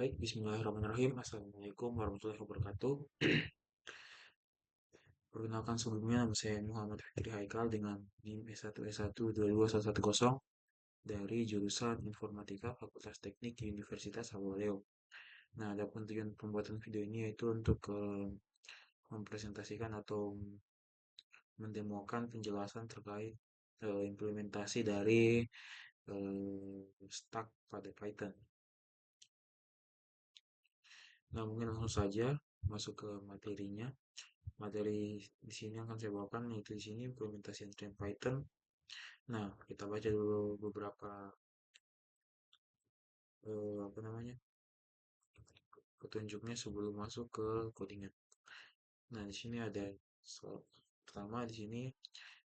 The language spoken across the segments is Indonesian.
Baik, bismillahirrahmanirrahim. Assalamualaikum warahmatullahi wabarakatuh. Perkenalkan sebelumnya, nama saya Muhammad Fikri Haikal dengan NIM S1S1221110 dari jurusan Informatika Fakultas Teknik Universitas Haloleo. Nah, adapun tujuan pembuatan video ini yaitu untuk mempresentasikan atau mendemokan penjelasan terkait implementasi dari stack pada Python. Nah, mungkin langsung saja masuk ke materinya. Materi di sini akan saya bawakan yaitu di sini implementasi Entry Python. Nah, kita baca dulu beberapa apa namanya petunjuknya sebelum masuk ke codingan. Nah, di sini ada pertama di sini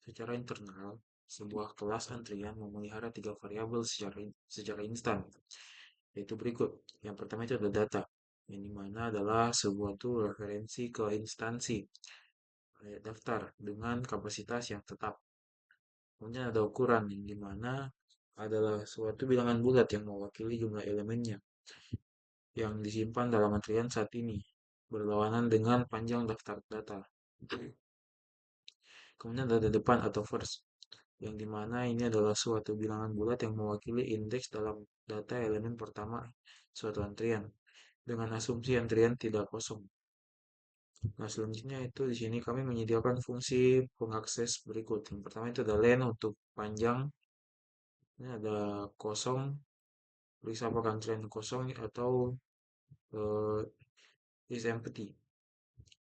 secara internal sebuah kelas antrian memelihara tiga variabel secara instan, yaitu berikut. Yang pertama itu adalah data, yang dimana adalah sebuah tuh referensi ke instansi daftar dengan kapasitas yang tetap. Kemudian ada ukuran yang dimana adalah suatu bilangan bulat yang mewakili jumlah elemennya yang disimpan dalam antrian saat ini, berlawanan dengan panjang daftar data. Kemudian ada depan atau first, yang dimana ini adalah suatu bilangan bulat yang mewakili indeks dalam data elemen pertama suatu antrian, dengan asumsi antrian tidak kosong. Nah, selanjutnya itu di sini kami menyediakan fungsi pengakses berikut. Yang pertama itu ada len untuk panjang, ini ada kosong, periksa apakah antrian kosong atau eh, is empty.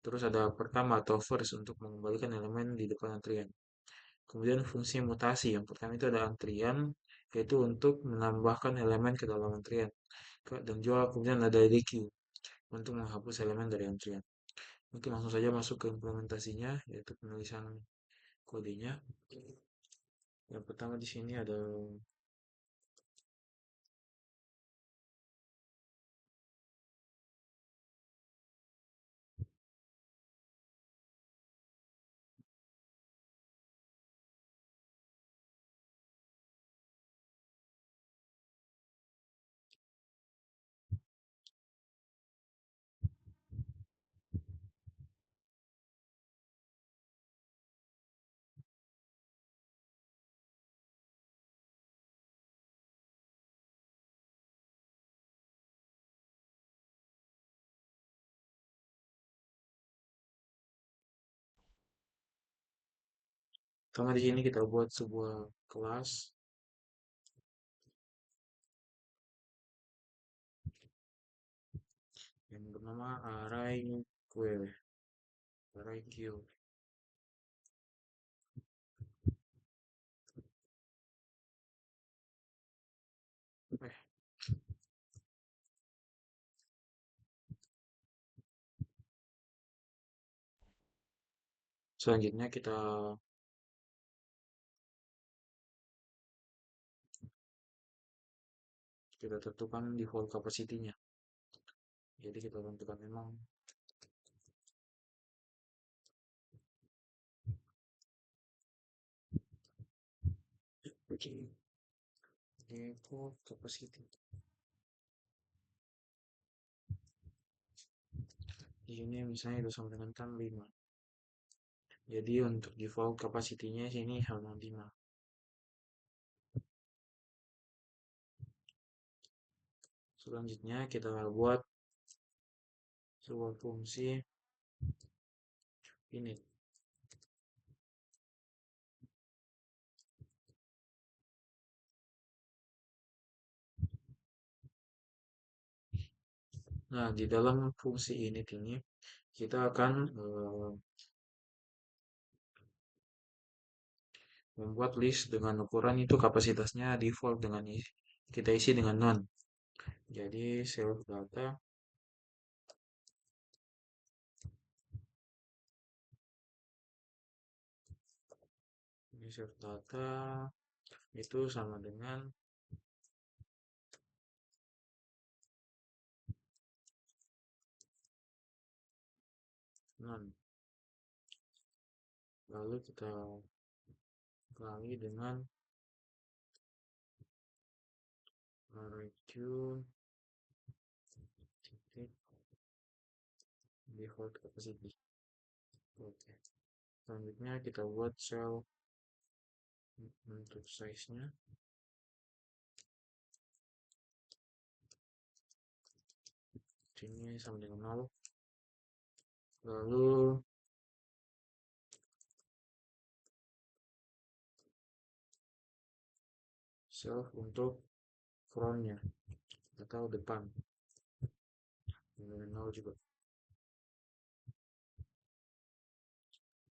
Terus ada pertama atau first untuk mengembalikan elemen di depan antrian. Kemudian fungsi mutasi. Yang pertama itu ada antrian, yaitu untuk menambahkan elemen ke dalam antrian. Dan juga kemudian ada dequeue untuk menghapus elemen dari antrian. Mungkin langsung saja masuk ke implementasinya, yaitu penulisan kodenya. Yang pertama di sini ada pertama di sini kita buat sebuah kelas yang bernama array q. Eh, Selanjutnya kita tentukan default capacity-nya. Jadi kita tentukan memang default capacity. Di sini misalnya itu sama dengan kan 5. Jadi untuk default capacity-nya sini halaman 5. Selanjutnya kita buat sebuah fungsi init. Nah, di dalam fungsi init ini kita akan membuat list dengan ukuran itu kapasitasnya default dengan kita isi dengan none. Jadi self data itu sama dengan none. Lalu kita kali dengan array default capacity. Oke, selanjutnya kita buat cell untuk size-nya. Sini sama dengan 0. Lalu self untuk frontnya atau depan dengan 0 juga.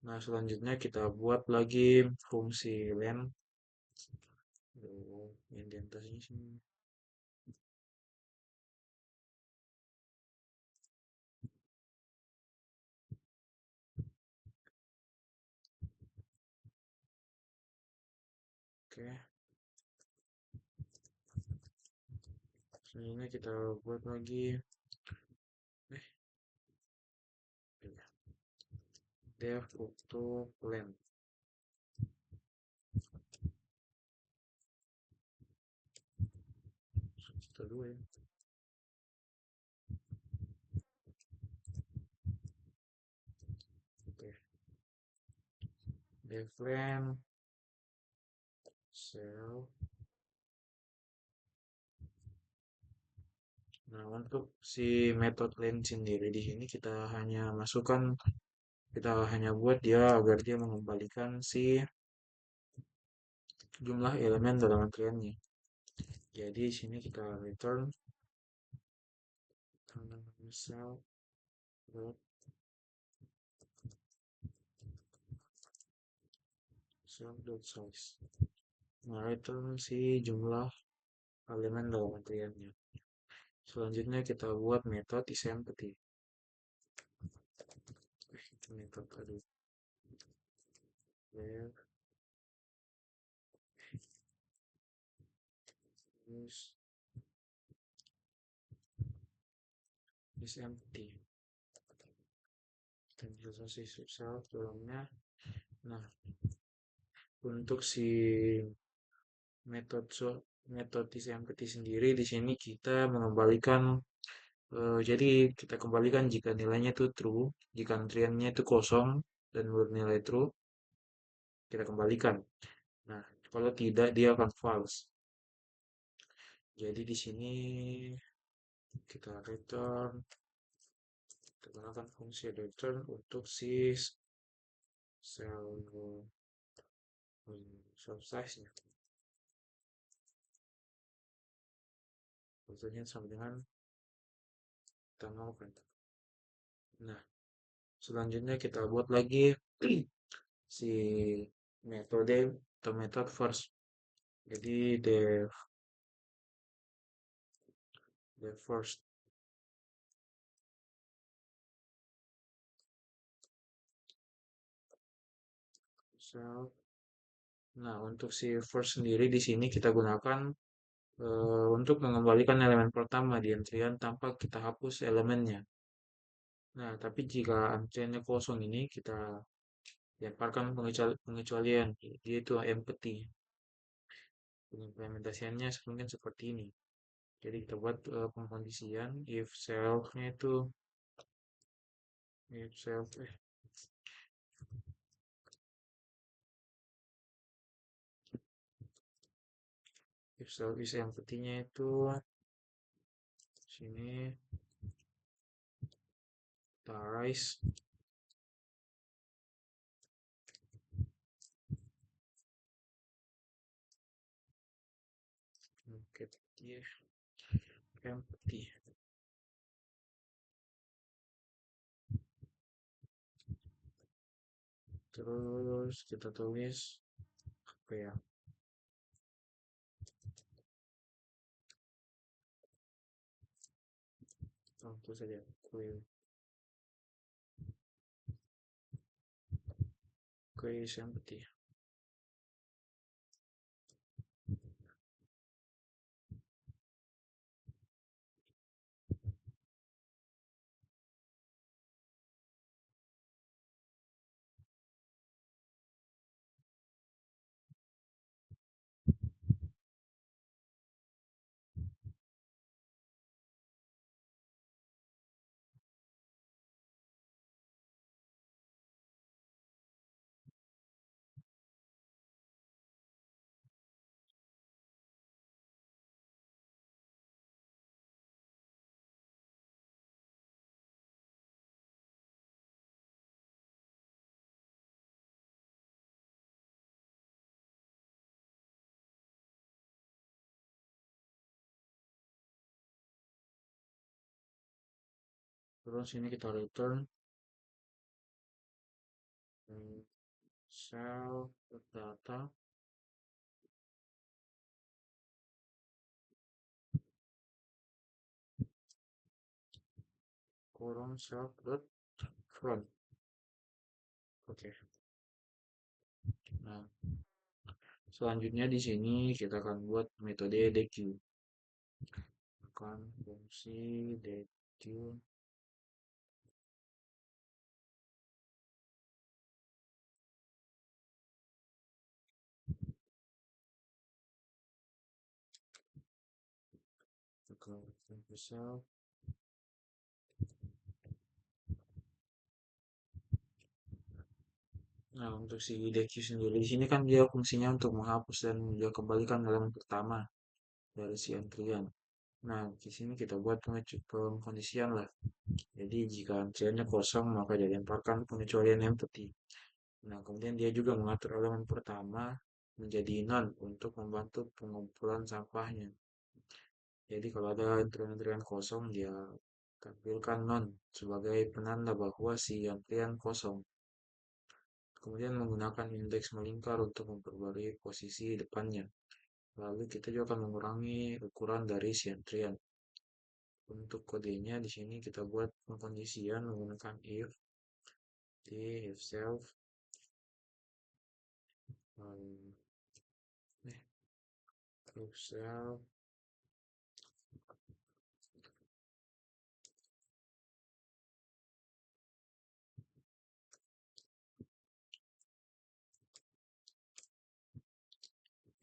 Nah, selanjutnya kita buat lagi fungsi len. Yang di atasnya sini. Oke, selanjutnya kita buat lagi def untuk len. Kita dulu ya. Oke, def len cell. Nah, untuk si metode len sendiri di sini kita hanya buat dia agar dia mengembalikan si jumlah elemen dalam antriannya. Jadi di sini kita return misal self.size. Nah, return si jumlah elemen dalam antriannya. Selanjutnya kita buat metode isEmpty. Itu metode tadi. Terus isEmpty. Dan selesai self dalamnya. Nah, untuk si metode isEmpty sendiri di sini kita mengembalikan jadi kita kembalikan jika nilainya itu true, jika antriannya itu kosong dan bernilai true, kita kembalikan. Nah, kalau tidak dia akan false. Jadi di sini kita return, kita gunakan fungsi return untuk si cell size-nya. Tentunya sama dengan kita maukan. Nah, selanjutnya kita buat lagi si metode atau method first. Jadi the first cell. Nah, untuk si first sendiri di sini kita gunakan untuk mengembalikan elemen pertama di antrian tanpa kita hapus elemennya. Nah, tapi jika antriannya kosong ini kita lemparkan pengecualian, yaitu empty. Implementasiannya mungkin seperti ini. Jadi kita buat pengkondisian if self-nya itu if self if self is empty-nya itu sini rise empty. Terus kita tulis apa ya? Itu saja. Query is empty. Terus ini kita return self data kurung self dot front. Oke. Nah, selanjutnya di sini kita akan buat metode deq. Akan fungsi deq akan self. Nah, untuk si deq sendiri di sini kan dia fungsinya untuk menghapus dan dia kembalikan elemen pertama dari si antrian. Nah, di sini kita buat pengkondisian lah. Jadi jika antriannya kosong maka dia lemparkan pengecualian empty. Nah, kemudian dia juga mengatur elemen pertama menjadi none untuk membantu pengumpulan sampahnya. Jadi kalau ada antrian-antrian kosong, dia tampilkan none sebagai penanda bahwa si antrian kosong. Kemudian menggunakan indeks melingkar untuk memperbarui posisi depannya. Lalu kita juga akan mengurangi ukuran dari si antrian. Untuk kodenya di sini kita buat pengkondisian menggunakan if self um, if self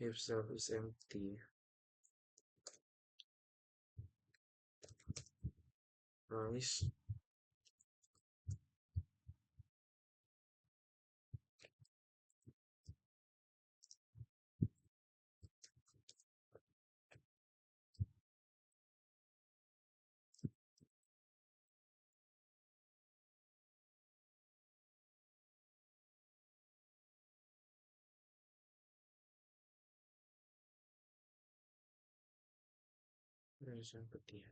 if self is empty, price is empty.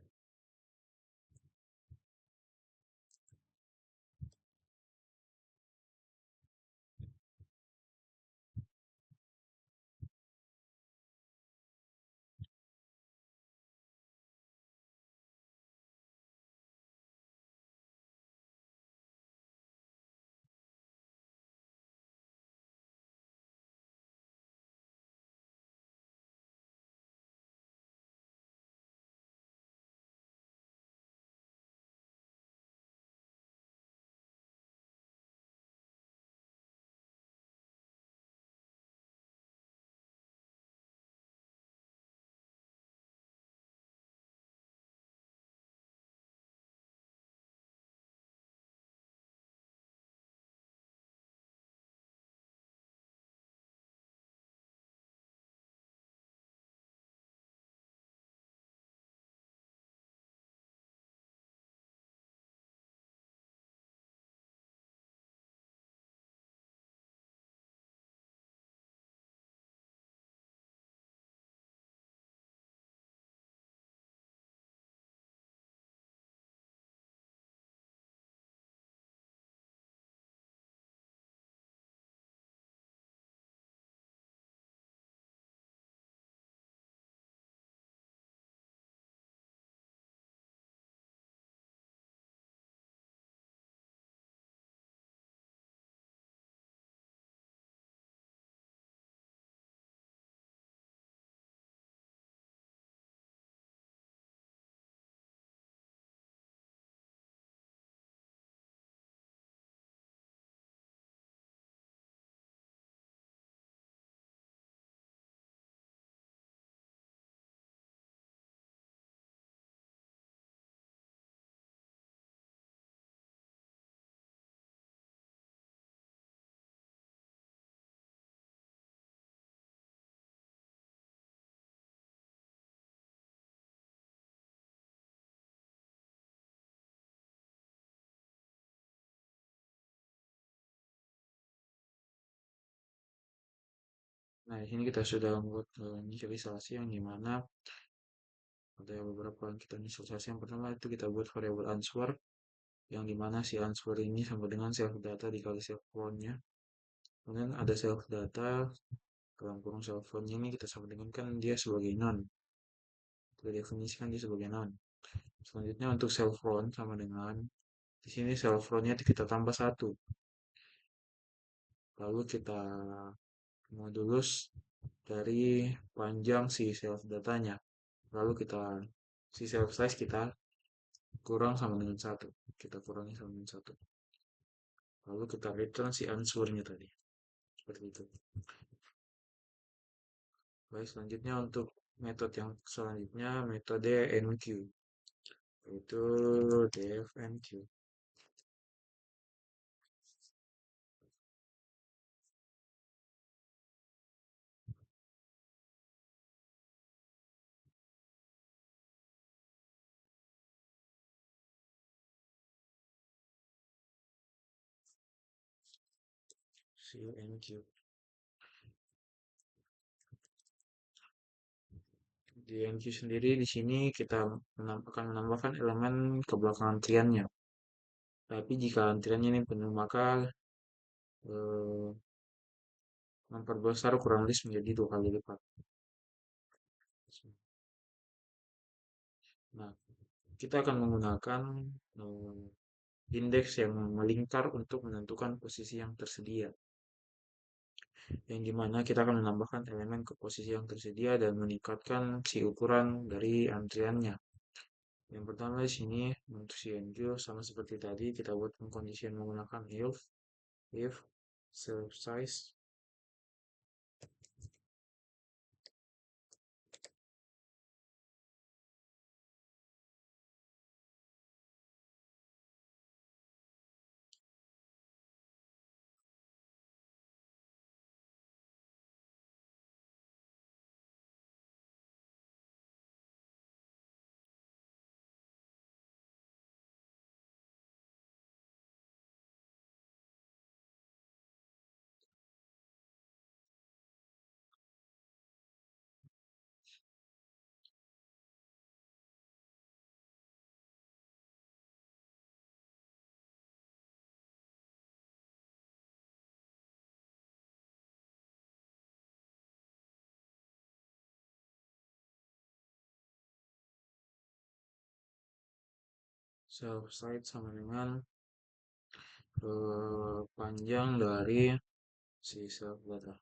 Nah, di sini kita sudah membuat inisialisasi yang dimana ada beberapa yang kita inisialisasi. Yang pertama itu kita buat variabel answer yang dimana si unsure ini sama dengan self data dikali self count-nya. Kemudian ada self data dalam kurung self count-nya ini kita sama dengan kan dia sebagai non. Kita definisikan dia sebagai non. Selanjutnya untuk self count sama dengan di sini self count-nya kita tambah satu. Lalu kita modulus dari panjang si self datanya. Lalu kita si self size kita kurang sama dengan satu. Kita kurangi sama dengan satu. Lalu kita return si answernya tadi. Seperti itu. Baik, selanjutnya untuk metode yang selanjutnya metode NQ. Yaitu DFNQ. CNQ. Di NQ sendiri di sini kita akan menambahkan elemen kebelakangan triannya. Tapi jika antriannya ini penuh maka eh, memperbesar kurang lebih menjadi 2 kali lipat. Nah, kita akan menggunakan eh, indeks yang melingkar untuk menentukan posisi yang tersedia. Yang dimana kita akan menambahkan elemen ke posisi yang tersedia dan meningkatkan si ukuran dari antriannya. Yang pertama di sini untuk si NQ sama seperti tadi kita buat kondisi menggunakan if self size self size sama dengan panjang dari si self data.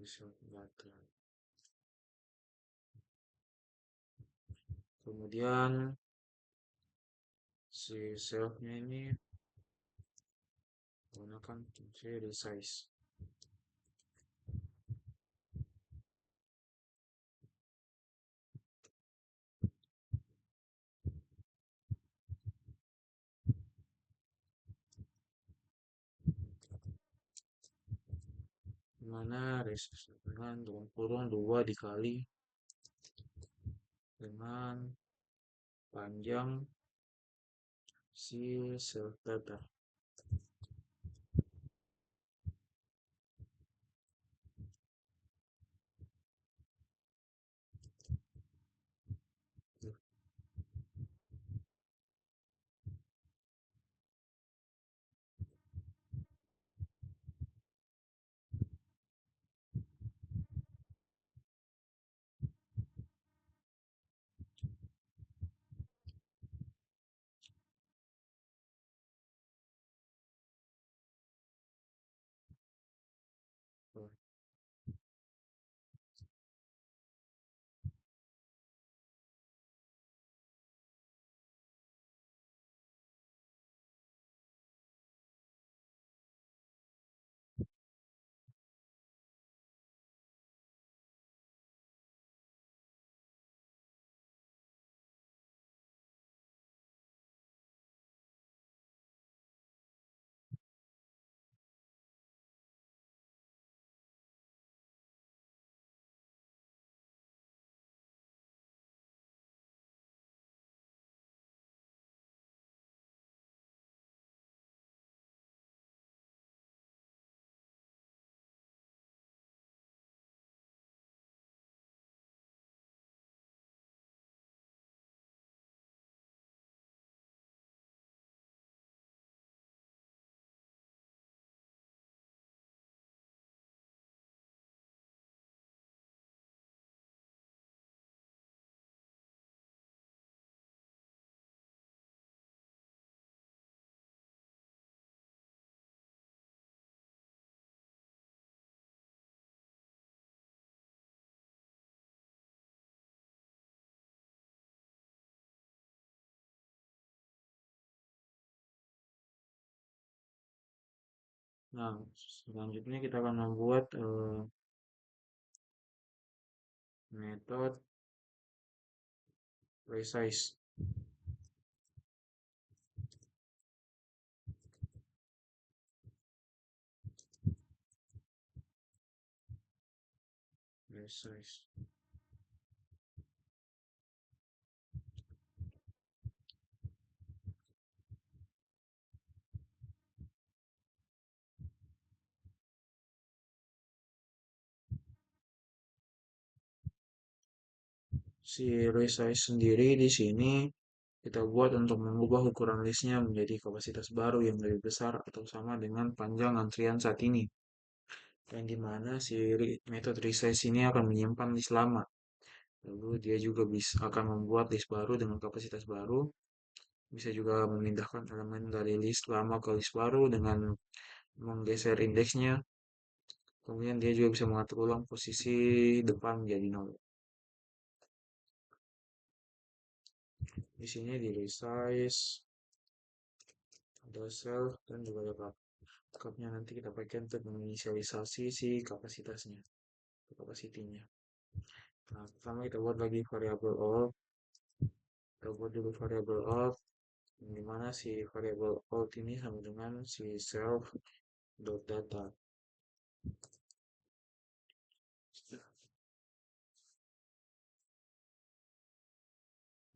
Self data. Kemudian si selfnya ini menggunakan fungsi resize. Dimana resize dengan kurung 2 dikali dengan panjang si self data. Nah, selanjutnya kita akan membuat metode resize. Resize. Si resize sendiri di sini kita buat untuk mengubah ukuran listnya menjadi kapasitas baru yang lebih besar atau sama dengan panjang antrian saat ini. Yang dimana si metode resize ini akan menyimpan list lama. Lalu dia juga akan membuat list baru dengan kapasitas baru. Bisa juga memindahkan elemen dari list lama ke list baru dengan menggeser indeksnya. Kemudian dia juga bisa mengatur ulang posisi depan menjadi 0. Di sini di resize ada self dan juga ada cupnya nanti kita pakai untuk menginisialisasi si kapasitasnya, kapasitinya. Nah, pertama kita buat lagi variabel alt. Kita buat dulu variabel alt, di mana si variabel alt ini sama dengan si self dot data.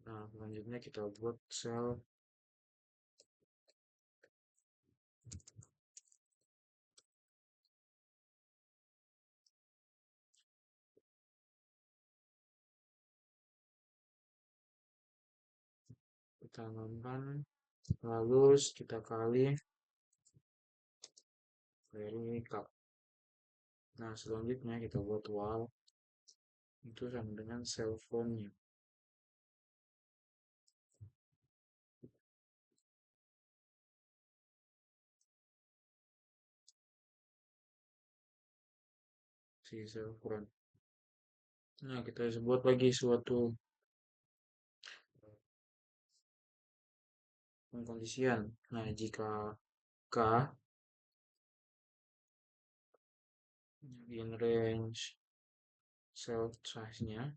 Nah, selanjutnya kita buat self kita tambahkan, lalu kita kali query cup. Nah, selanjutnya kita buat while itu sama dengan cell phone-nya. Si cell phone. Nah, kita buat lagi suatu pengkondisian. Nah, jika K in range cell size-nya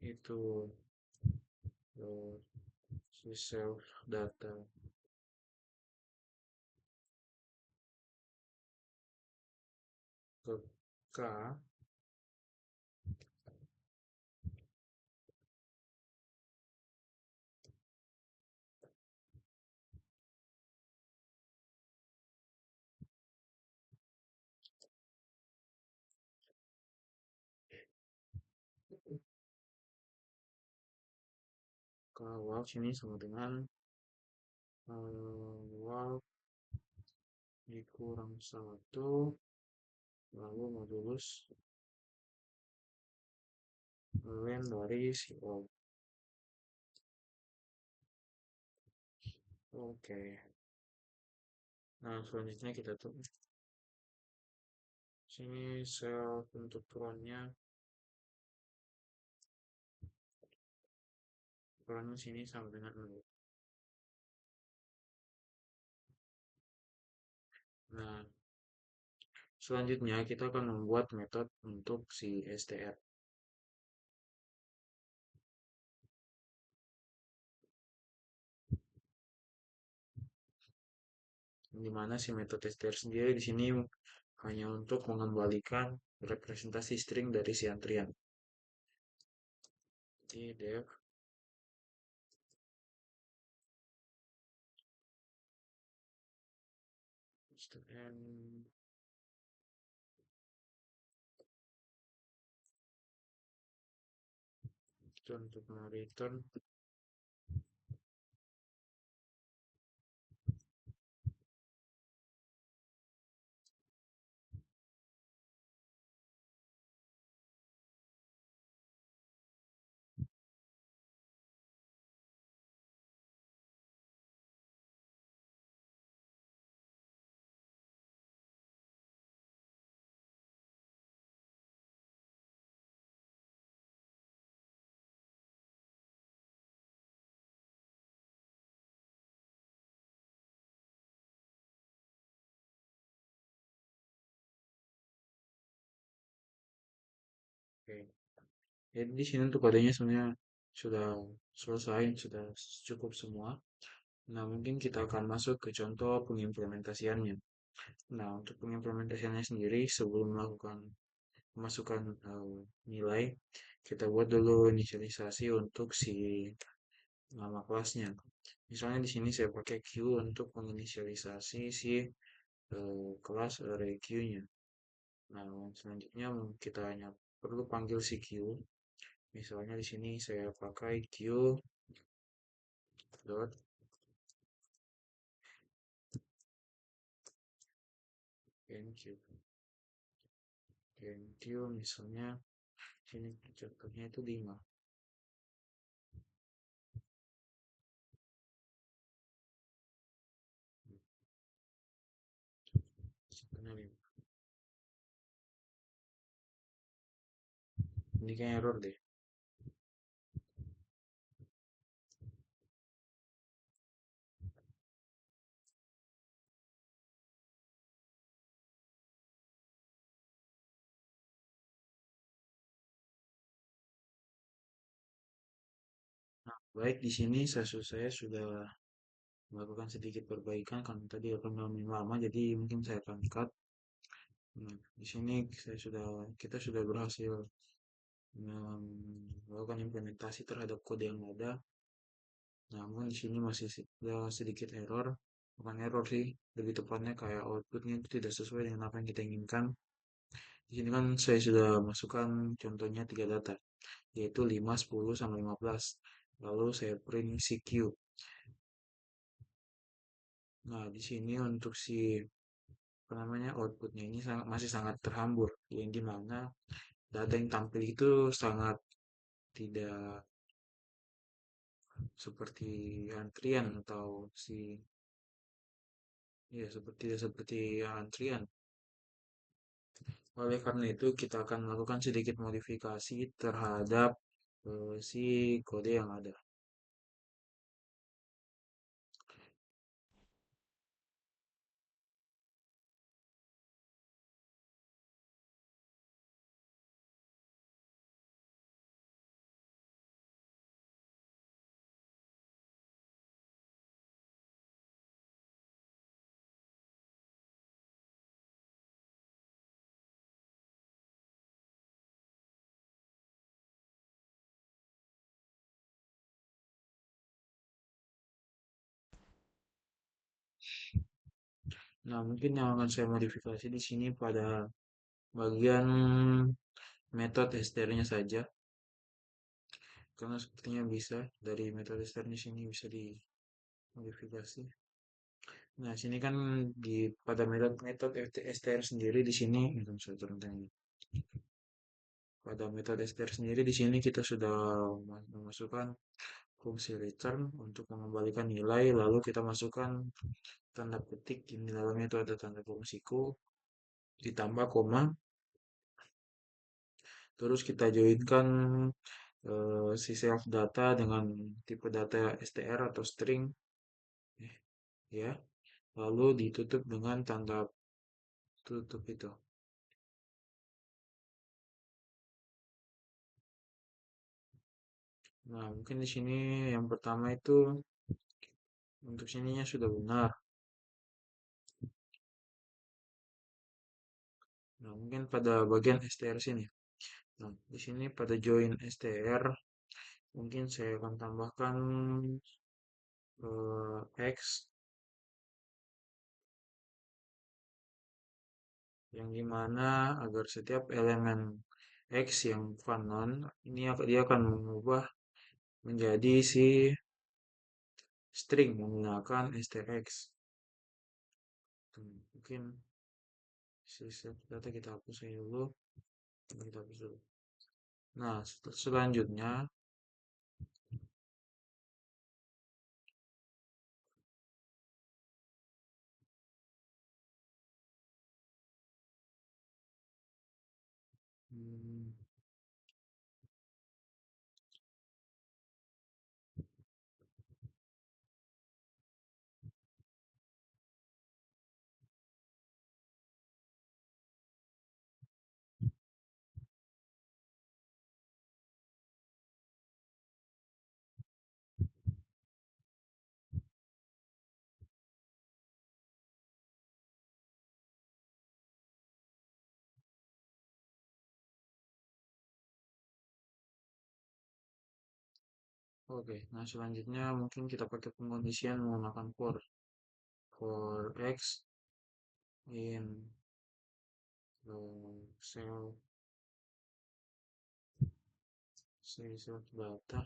itu si self data ke K, kalau sini sama dengan wal dikurang 1 lalu modulus len dari si O. Oke. Nah, selanjutnya kita tuh sini sel untuk ukurannya sini sama dengan 0. Nah, selanjutnya kita akan membuat metode untuk si str. Di mana si metode str sendiri di sini hanya untuk mengembalikan representasi string dari si antrian. Jadi def str itu untuk return Oke. Jadi di sini untuk kodenya sebenarnya sudah selesai, sudah cukup semua. Nah, mungkin kita akan masuk ke contoh pengimplementasiannya. Nah, untuk pengimplementasiannya sendiri, sebelum melakukan memasukkan nilai, kita buat dulu inisialisasi untuk si nama kelasnya. Misalnya di sini saya pakai Q untuk menginisialisasi si kelas array Q-nya. Nah, selanjutnya kita hanya perlu panggil si Q. Misalnya di sini saya pakai Q dot enq. Enq misalnya sini contohnya itu 5. Sebenarnya ini kayak error deh. Nah, baik di sini saya sudah melakukan sedikit perbaikan karena tadi akan lama jadi mungkin saya akan cut. Nah, di sini kita sudah berhasil melakukan implementasi terhadap kode yang ada. Namun di sini masih ada sedikit error, bukan error sih, lebih tepatnya kayak outputnya itu tidak sesuai dengan apa yang kita inginkan. Di sini kan saya sudah masukkan contohnya 3 data, yaitu 5, 10, sama 15. Lalu saya print si Q. Nah, di sini untuk si apa namanya outputnya ini masih sangat terhambur, yang dimana data yang tampil itu sangat tidak seperti antrian atau si ya seperti antrian. Oleh karena itu kita akan melakukan sedikit modifikasi terhadap si kode yang ada. Nah, mungkin yang akan saya modifikasi di sini pada bagian metode str-nya saja, karena sepertinya bisa dari metode str-nya sini bisa dimodifikasi. Nah, sini kan pada metode str sendiri di sini, saya turunkan ini. Pada metode str sendiri di sini kita sudah memasukkan fungsi return untuk mengembalikan nilai, lalu kita masukkan tanda petik, di dalamnya itu ada tanda fungsiku, ditambah koma, terus kita joinkan si self data dengan tipe data str atau string, ya, lalu ditutup dengan tanda tutup itu. Nah, mungkin di sini yang pertama itu untuk sininya sudah benar. Nah, mungkin pada bagian str sini. Nah, di sini pada join str mungkin saya akan tambahkan x, yang dimana agar setiap elemen x yang kanan ini dia akan mengubah menjadi si string menggunakan strx. Mungkin si data kita hapus aja dulu. Kita hapus dulu. Nah, selanjutnya hmm, Oke, nah selanjutnya mungkin kita pakai pengkondisian menggunakan for x in cell set data.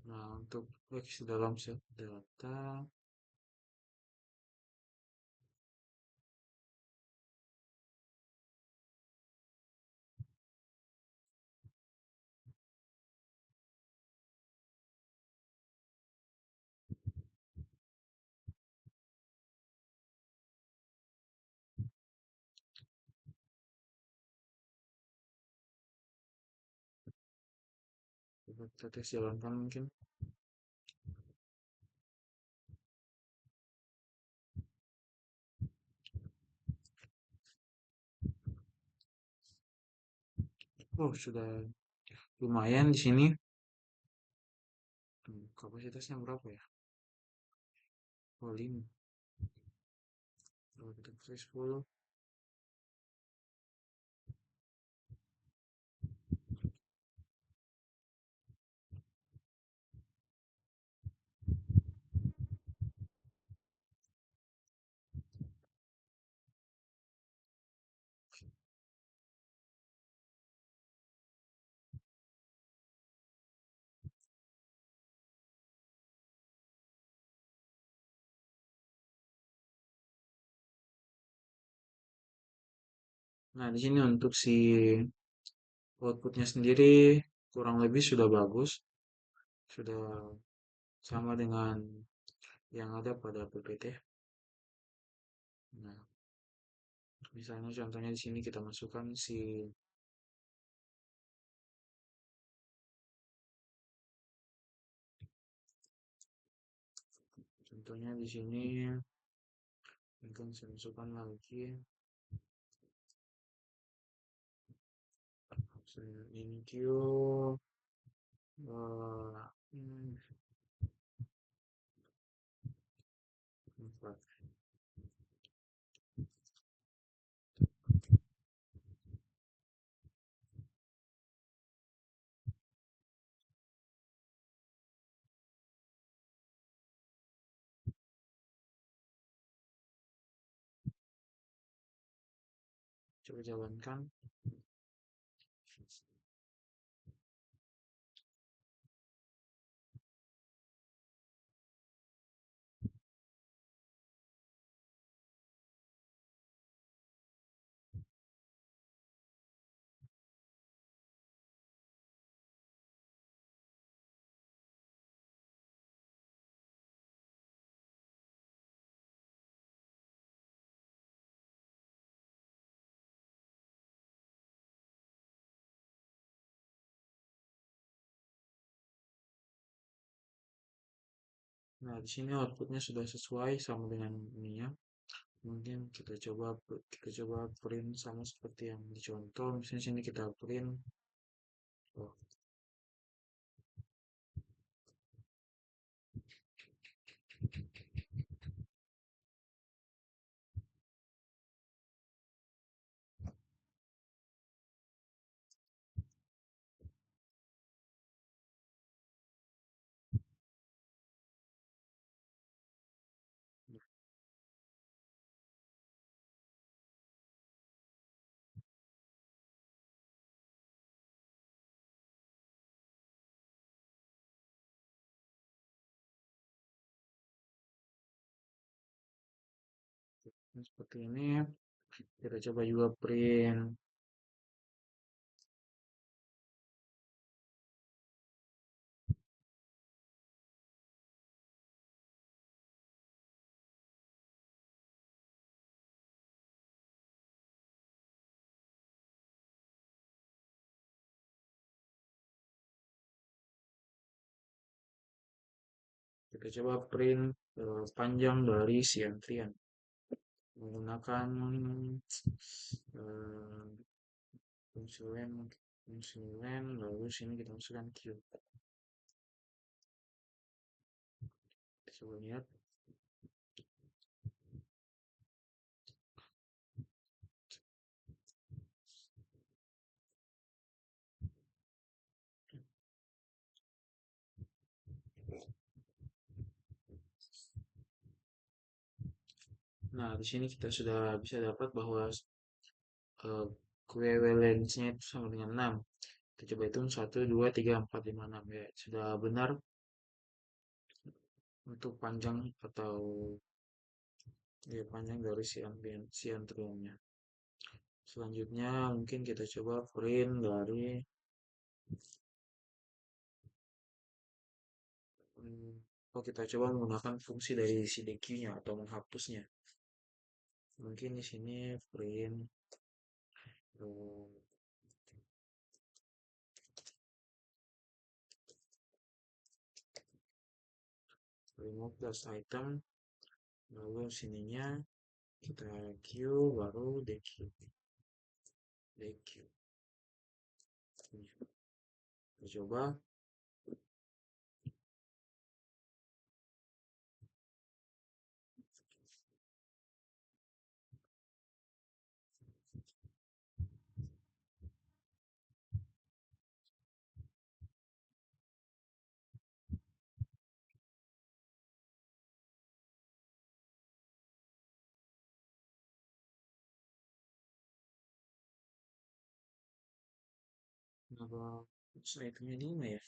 Nah, untuk x dalam set data, coba kita tes jalankan mungkin. Oh, sudah lumayan di sini. Kapasitasnya berapa ya? Oh, 5. Kalau kita pakai 10. Nah, di sini untuk si outputnya sendiri kurang lebih sudah bagus. Sudah sama dengan yang ada pada PPT. Nah, misalnya contohnya di sini kita masukkan si contohnya di sini mungkin saya masukkan lagi saya ini Q hmm, 4. Coba jalankan. Nah, di sini outputnya sudah sesuai sama dengan ininya. Mungkin kita coba print sama seperti yang dicontoh. Misalnya sini kita print. Oh, nah, seperti ini. Kita coba juga print. Kita coba print panjang dari si antrian menggunakan eh, fungsi len, lalu sini kita masukkan Q. Kita coba lihat. Nah, di sini kita sudah bisa dapat bahwa equivalence-nya itu sama dengan 6. Kita coba hitung 1, 2, 3, 4, 5, 6 ya. Sudah benar untuk panjang atau ya panjang dari si antriannya. Selanjutnya mungkin kita coba print dari kita coba menggunakan fungsi dari si DQ-nya atau menghapusnya. Mungkin di sini print eh, remove plus item, lalu sininya kita Q baru DQ. DQ. Kita coba. Kenapa itemnya 5 ya?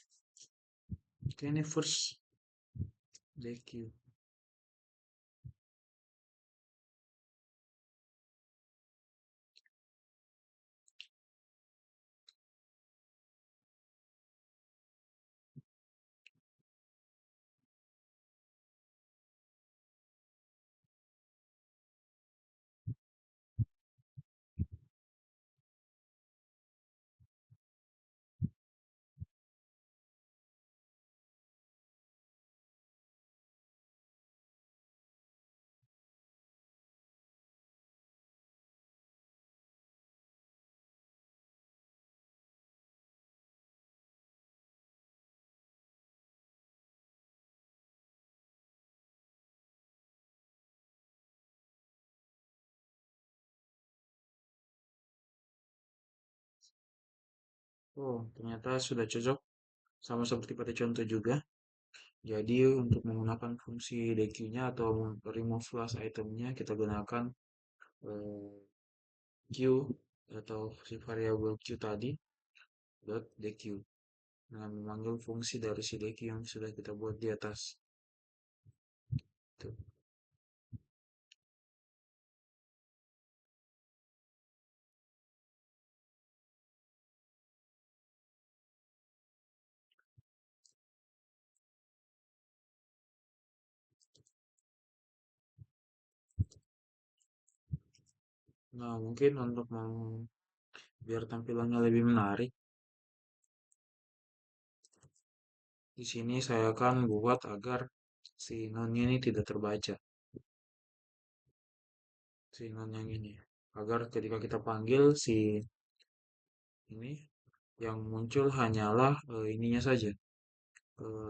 Oke, ini first DQ. Oh, ternyata sudah cocok sama seperti pada contoh juga. Jadi untuk menggunakan fungsi DQ-nya atau remove last itemnya kita gunakan eh, Q atau si variabel Q tadi dot DQ dengan memanggil fungsi dari si DQ yang sudah kita buat di atas. Tuh. Nah, mungkin untuk biar tampilannya lebih menarik, di sini saya akan buat agar si nonnya ini tidak terbaca. Si non yang ini. Agar ketika kita panggil si ini yang muncul hanyalah ininya saja.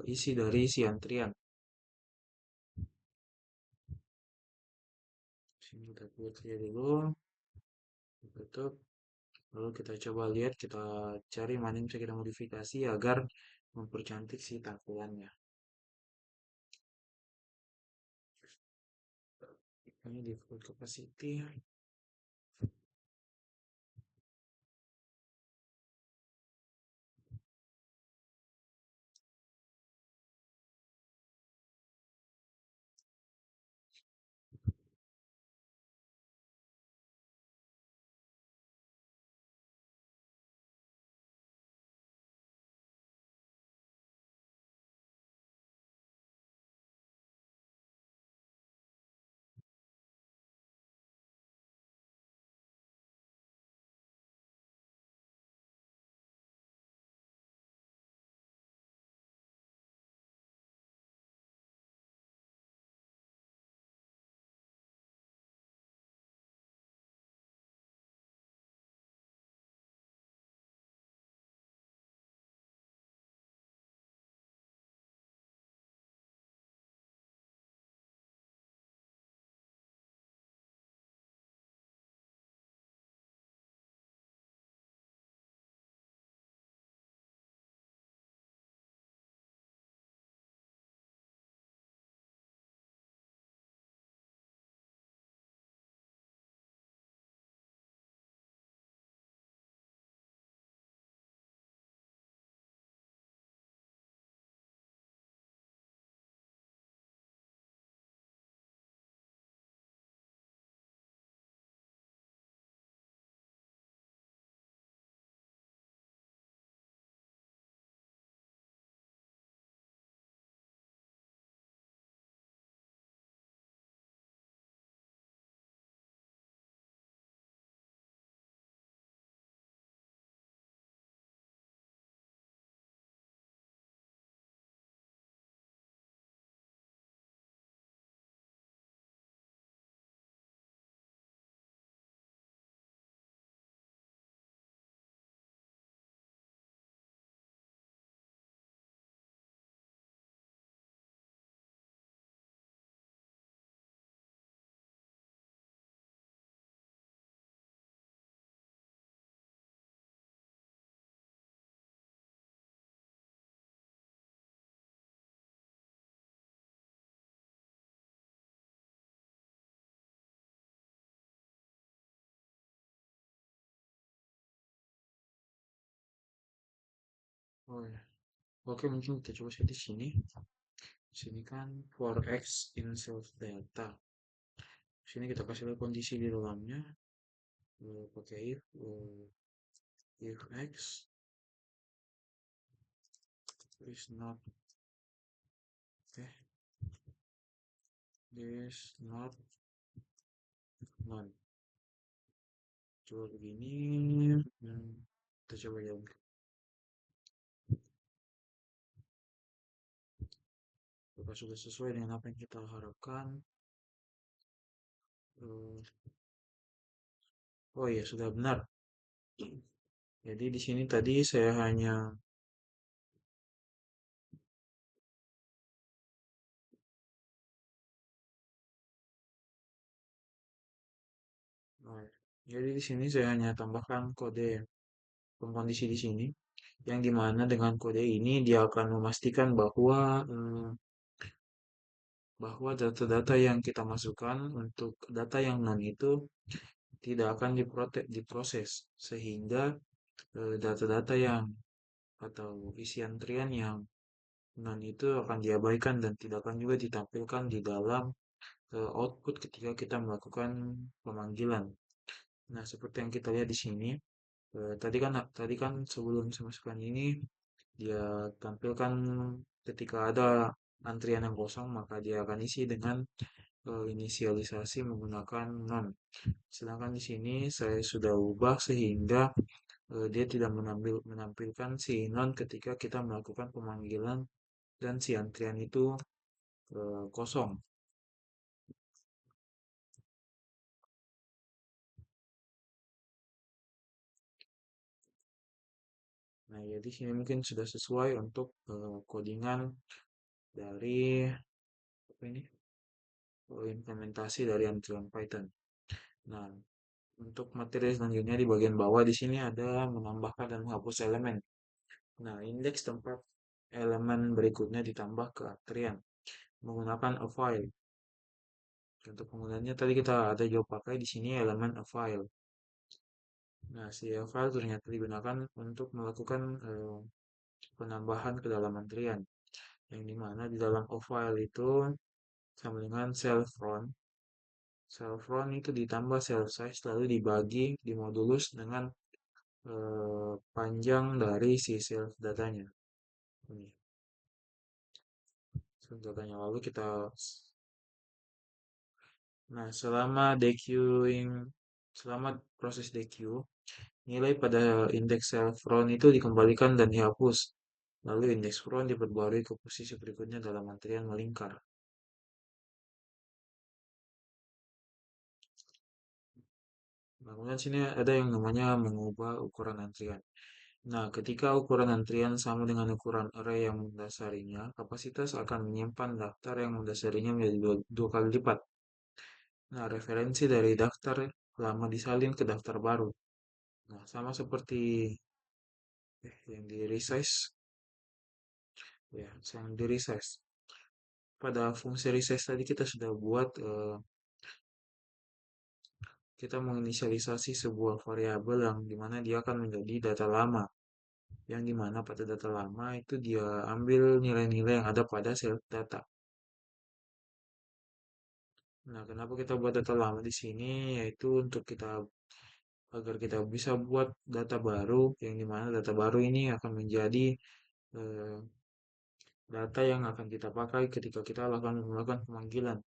Isi dari si antrian. Sini kita buat saja dulu. Tutup. Lalu kita coba lihat, kita cari mana yang bisa kita modifikasi agar mempercantik si tampilannya. Ini default capacity. Oh ya. Oke, mungkin kita coba saya di sini. Di sini kan for x in self delta. Di sini kita kasih lihat kondisi di dalamnya. Pakai if x is not eh is not none. Coba begini. Kita coba ya. Apakah sudah sesuai dengan apa yang kita harapkan? Eh, oh iya, sudah benar. Jadi di sini tadi saya hanya oh, jadi di sini saya hanya tambahkan kode pengkondisi di sini yang dimana dengan kode ini dia akan memastikan bahwa data-data yang kita masukkan untuk data yang non itu tidak akan diproses sehingga data-data yang atau isi antrian yang non itu akan diabaikan dan tidak akan juga ditampilkan di dalam output ketika kita melakukan pemanggilan. Nah, seperti yang kita lihat di sini, tadi kan sebelum saya masukkan ini dia tampilkan ketika ada antrian yang kosong maka dia akan isi dengan inisialisasi menggunakan non. Sedangkan di sini saya sudah ubah sehingga dia tidak menampilkan si non ketika kita melakukan pemanggilan dan si antrian itu kosong. Nah, jadi sini mungkin sudah sesuai untuk codingan dari apa ini? Implementasi dari antrian Python. Nah, untuk materi selanjutnya di bagian bawah di sini ada menambahkan dan menghapus elemen. Nah, indeks tempat elemen berikutnya ditambah ke antrian menggunakan a file. Untuk penggunaannya tadi kita ada juga pakai di sini elemen a file. Nah, si a file ternyata digunakan untuk melakukan penambahan ke dalam antrian. Yang dimana di dalam a file itu sama dengan self run. Self run itu ditambah self size lalu dibagi di modulus dengan panjang dari si self datanya. Ini self datanya lalu kita nah selama proses deque nilai pada indeks self run itu dikembalikan dan dihapus. Lalu indeks run diperbarui ke posisi berikutnya dalam antrian melingkar. Nah, kemudian sini ada yang namanya mengubah ukuran antrian. Nah, ketika ukuran antrian sama dengan ukuran array yang mendasarinya, kapasitas akan menyimpan daftar yang mendasarinya menjadi dua kali lipat. Nah, referensi dari daftar lama disalin ke daftar baru. Nah, sama seperti yang di resize, ya, yang di resize. Pada fungsi resize tadi kita sudah buat, kita menginisialisasi sebuah variabel yang dimana dia akan menjadi data lama. Yang dimana pada data lama itu dia ambil nilai-nilai yang ada pada self data. Nah, kenapa kita buat data lama di sini? Yaitu untuk kita agar kita bisa buat data baru, yang dimana data baru ini akan menjadi eh, data yang akan kita pakai ketika kita melakukan pemanggilan.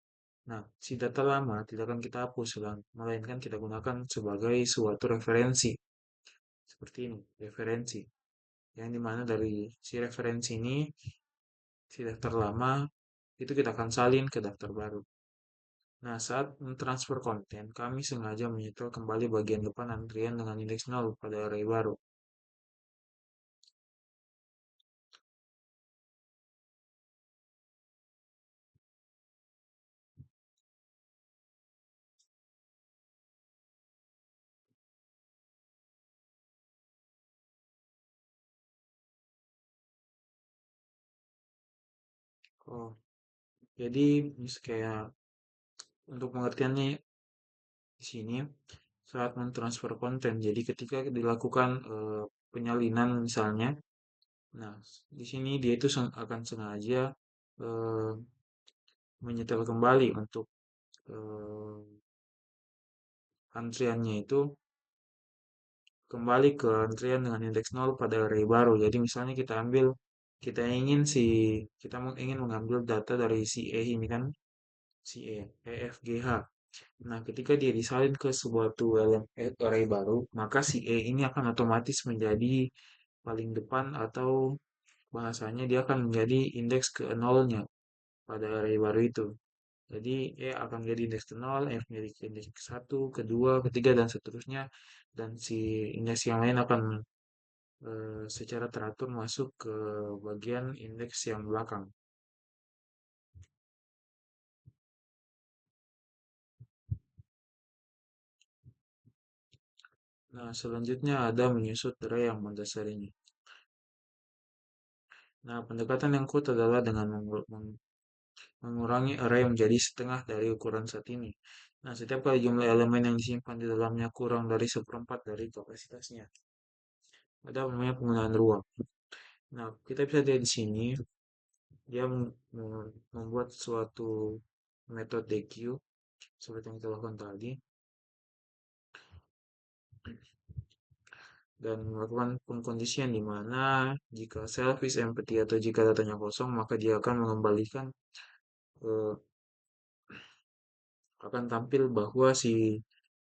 Nah, si data lama tidak akan kita hapus, melainkan kita gunakan sebagai suatu referensi. Seperti ini, referensi. Yang dimana dari si referensi ini, si daftar lama, itu kita akan salin ke daftar baru. Nah, saat mentransfer konten, kami sengaja menyetel kembali bagian depan antrian dengan indeks 0 pada array baru. Oh, jadi kayak untuk pengertiannya di sini saat mentransfer konten. Jadi ketika dilakukan penyalinan misalnya, Nah, di sini dia itu akan sengaja eh, menyetel kembali untuk eh, antriannya itu kembali ke antrian dengan indeks nol pada array baru. Jadi misalnya kita ingin mengambil data dari si E ini kan, si E, F, G, H. Nah, ketika dia disalin ke suatu array baru, maka si E ini akan otomatis menjadi paling depan atau bahasanya dia akan menjadi indeks ke nolnya pada array baru itu. Jadi E akan menjadi indeks ke 0, F menjadi indeks ke 1, kedua, ketiga, dan seterusnya. Dan si indeks yang lain akan secara teratur masuk ke bagian indeks yang belakang. Nah, selanjutnya ada menyusut array yang mendasarinya. Nah, pendekatan yang kuat adalah dengan mengurangi array menjadi setengah dari ukuran saat ini. Nah, setiap kali jumlah elemen yang disimpan di dalamnya kurang dari seperempat dari kapasitasnya. Ada namanya penggunaan ruang. Nah, kita bisa lihat di sini, dia membuat suatu metode DQ, seperti yang kita lakukan tadi, dan melakukan pengkondisian di mana jika self is empty atau jika datanya kosong, maka dia akan mengembalikan eh, akan tampil bahwa si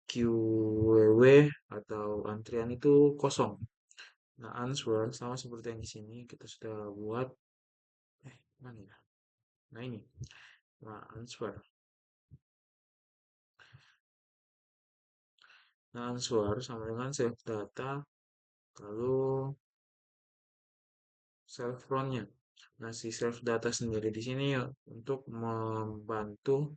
QWW atau antrian itu kosong. Nah, answer sama seperti yang di sini kita sudah buat. Mana ya? Nah, ini. Nah, answer. Nah, answer sama dengan save data lalu self run-nya. Nah, si self data sendiri di sini ya, untuk membantu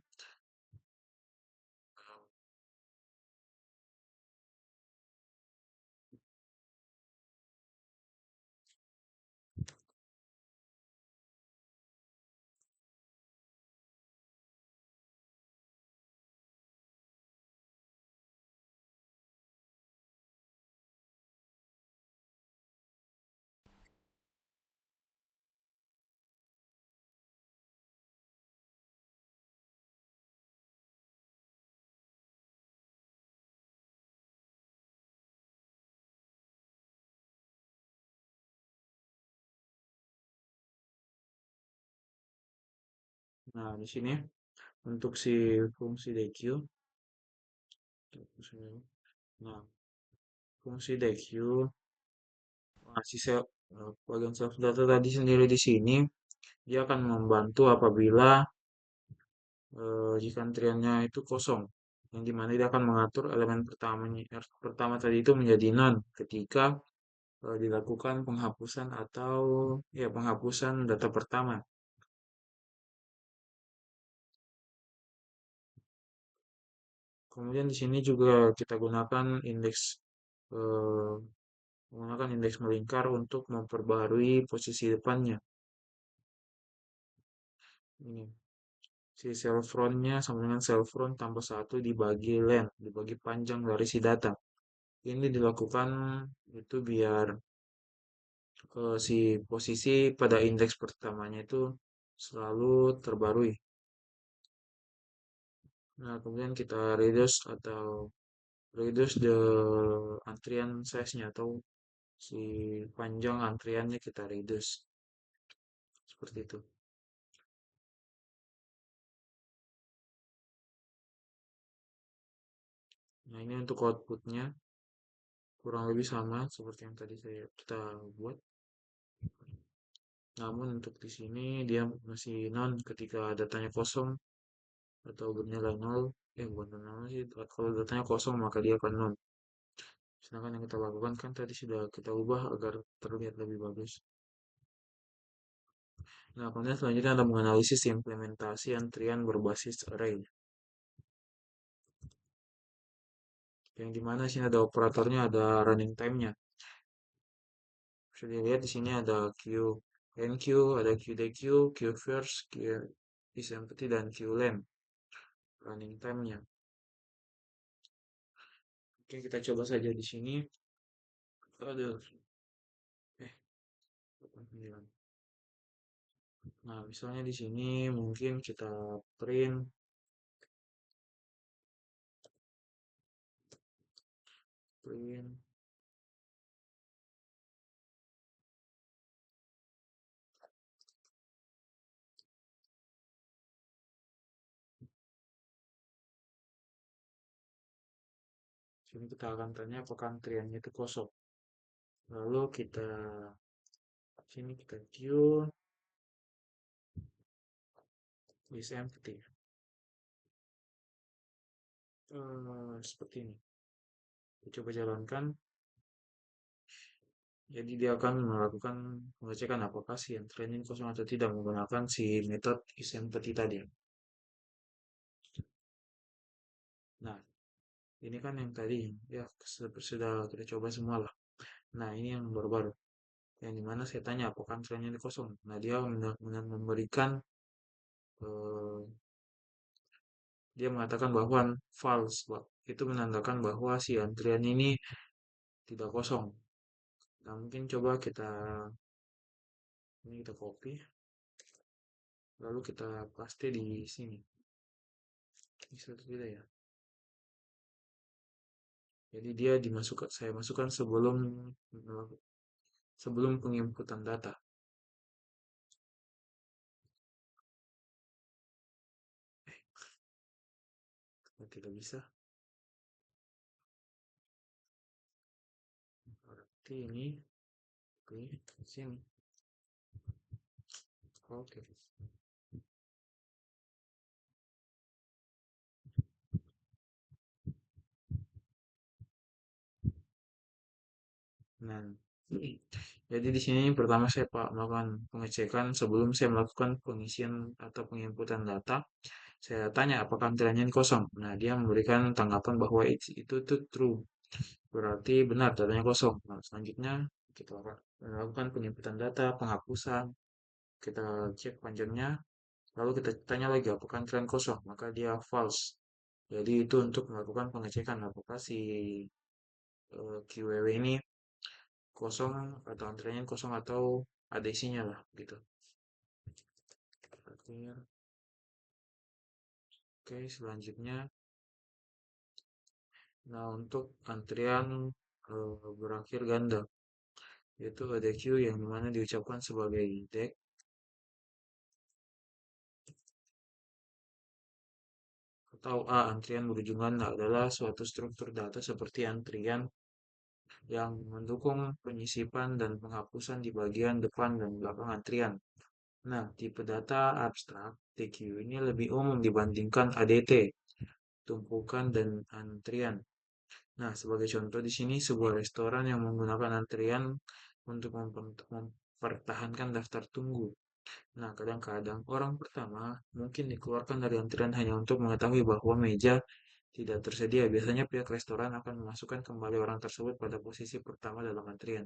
nah di sini untuk si fungsi DQ. Nah, fungsi DQ, nah, bagian self data tadi sendiri di sini dia akan membantu apabila jika antriannya itu kosong, yang dimana dia akan mengatur elemen pertama tadi itu menjadi non ketika dilakukan penghapusan atau ya penghapusan data pertama. Kemudian di sini juga kita gunakan indeks eh, menggunakan indeks melingkar untuk memperbaharui posisi depannya. Ini si cell front-nya sama dengan cell front tambah satu dibagi length, dibagi panjang dari si data. Ini dilakukan itu biar si posisi pada indeks pertamanya itu selalu terbarui. Nah, kemudian kita reduce the antrian size-nya atau si panjang antriannya kita reduce seperti itu. Nah, ini untuk outputnya kurang lebih sama seperti yang tadi kita buat. Namun untuk di sini dia masih non ketika datanya kosong atau bernilai nol. Bukan nol sih. Kalau datanya kosong maka dia akan nol. Sedangkan yang kita lakukan kan tadi sudah kita ubah agar terlihat lebih bagus. Nah, kemudian selanjutnya ada menganalisis implementasi antrian berbasis array. Yang dimana sini ada operatornya, ada running time-nya. Bisa dilihat di sini ada NQ, ada QDQ, Q first, Q is empty, dan Q length running time-nya. Oke, kita coba saja di sini. Ada, Nah, misalnya di sini mungkin kita print, print, sini kita akan tanya apakah antriannya itu kosong. Lalu kita sini kita tune is empty. Seperti ini. Kita coba jalankan. Jadi dia akan melakukan pengecekan apakah si antrian ini kosong atau tidak menggunakan si metode is empty tadi. Nah, ini kan yang tadi ya sudah kita coba semua lah. Nah, ini yang baru-baru. Yang dimana saya tanya apakah antriannya ini kosong. Nah, dia memberikan eh, dia mengatakan bahwa false, itu menandakan bahwa si antrian ini tidak kosong. Nah, mungkin coba kita ini kita copy, lalu kita paste di sini. Bisa tidak ya? Jadi dia dimasukkan, saya masukkan sebelum penginputan data. Tidak bisa. Berarti ini, oke, sini. Oke. Nah, jadi di sini pertama saya melakukan pengecekan sebelum saya melakukan pengisian atau penginputan data. Saya tanya apakah antriannya ini kosong. Nah, dia memberikan tanggapan bahwa itu tuh true. Berarti benar datanya kosong. Nah, selanjutnya kita akan melakukan penginputan data, penghapusan, kita cek panjangnya, lalu kita tanya lagi apakah antrian kosong, maka dia false. Jadi itu untuk melakukan pengecekan apakah si QWW ini kosong atau antriannya kosong atau ada isinya lah gitu. Artinya, oke, selanjutnya, nah untuk antrian berakhir ganda, yaitu ada Q yang dimana diucapkan sebagai DEC atau A. Antrian berujung ganda adalah suatu struktur data seperti antrian yang mendukung penyisipan dan penghapusan di bagian depan dan belakang antrian. Nah, tipe data abstrak TQ ini lebih umum dibandingkan ADT, tumpukan dan antrian. Nah, sebagai contoh di sini sebuah restoran yang menggunakan antrian untuk mempertahankan daftar tunggu. Nah, kadang-kadang orang pertama mungkin dikeluarkan dari antrian hanya untuk mengetahui bahwa meja tidak tersedia. Biasanya pihak restoran akan memasukkan kembali orang tersebut pada posisi pertama dalam antrian.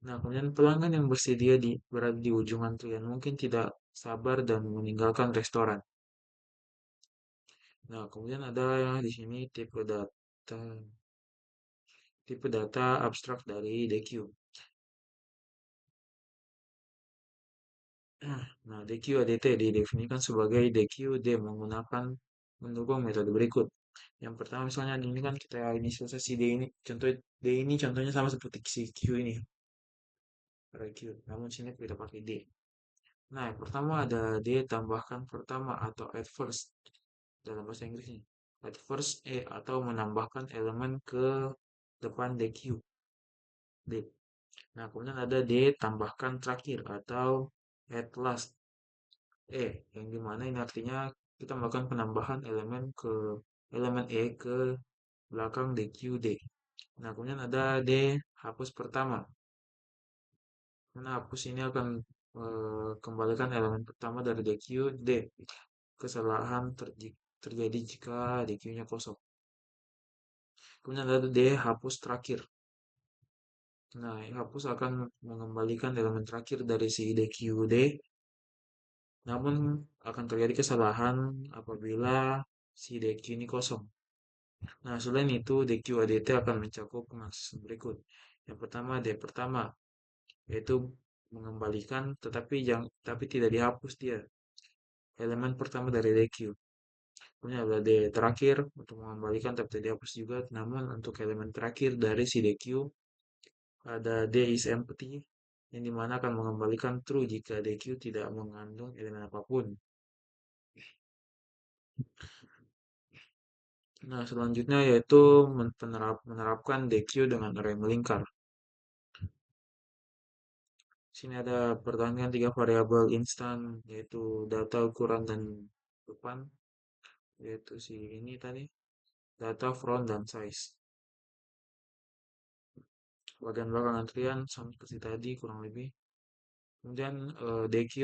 Nah, kemudian pelanggan yang berada di ujung antrian mungkin tidak sabar dan meninggalkan restoran. Nah, kemudian ada di sini tipe data abstrak dari DQ. Nah, DQ-ADT didefinisikan sebagai DQ-D mendukung metode berikut. Yang pertama misalnya ini kan kita inisialisasi D ini, contoh D ini contohnya sama seperti si Q ini, pada Q. Namun sini kita pakai D. Nah, yang pertama ada D tambahkan pertama atau add first dalam bahasa Inggrisnya. Add first atau menambahkan elemen ke depan DQ, D. Nah, kemudian ada D tambahkan terakhir atau add last, yang dimana ini artinya kita melakukan penambahan elemen E ke belakang DQD. Nah, kemudian ada D hapus pertama. Nah, hapus ini akan kembalikan elemen pertama dari DQD. Kesalahan terjadi jika DQ-nya kosong. Kemudian ada D hapus terakhir. Nah, hapus akan mengembalikan elemen terakhir dari si DQD, namun akan terjadi kesalahan apabila si DQ ini kosong. Nah, selain itu, DQ-ADT akan mencakup pengaksesan berikut. Yang pertama, D pertama, yaitu mengembalikan, tapi tidak dihapus dia. Elemen pertama dari DQ. Kemudian ada D terakhir untuk mengembalikan tapi tidak dihapus juga. Namun untuk elemen terakhir dari si DQ ada D is empty, yang dimana akan mengembalikan true jika DQ tidak mengandung elemen apapun. Nah, selanjutnya yaitu menerapkan DQ dengan array melingkar. Sini ada pertanyaan tiga variabel instan, yaitu data, ukuran, dan depan, yaitu si ini tadi, data, front, dan size. Bagian belakang antrian sama seperti tadi kurang lebih. Kemudian DQ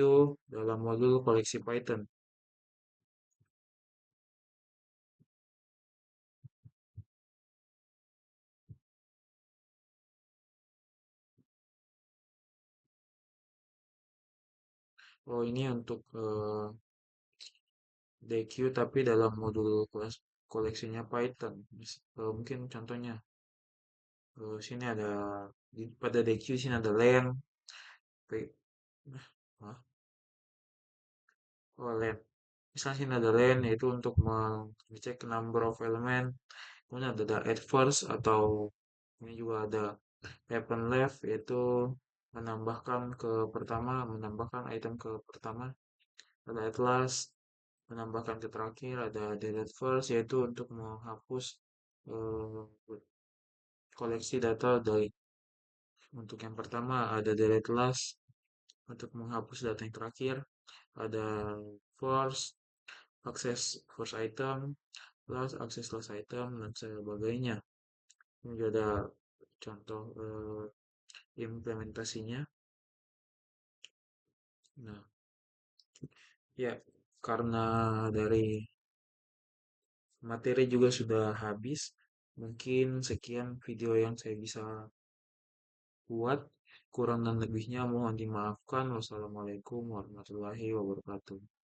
dalam modul koleksi Python. Oh, ini untuk DQ tapi dalam modul kelas koleksinya Python. Mungkin contohnya sini ada pada DQ sini ada len, Hah? Oh, len. Misalnya sini ada len yaitu untuk mengecek number of element. Kemudian ada add first atau ini juga ada happen left yaitu menambahkan item ke pertama. Ada add last menambahkan ke terakhir. Ada delete first yaitu untuk menghapus eh, koleksi data dari untuk yang pertama. Ada delete last untuk menghapus data yang terakhir. Ada first akses first item, last akses last item, dan sebagainya. Ini juga ada contoh implementasinya. Nah, ya karena dari materi juga sudah habis, mungkin sekian video yang saya bisa buat. Kurang dan lebihnya mohon dimaafkan. Wassalamualaikum warahmatullahi wabarakatuh.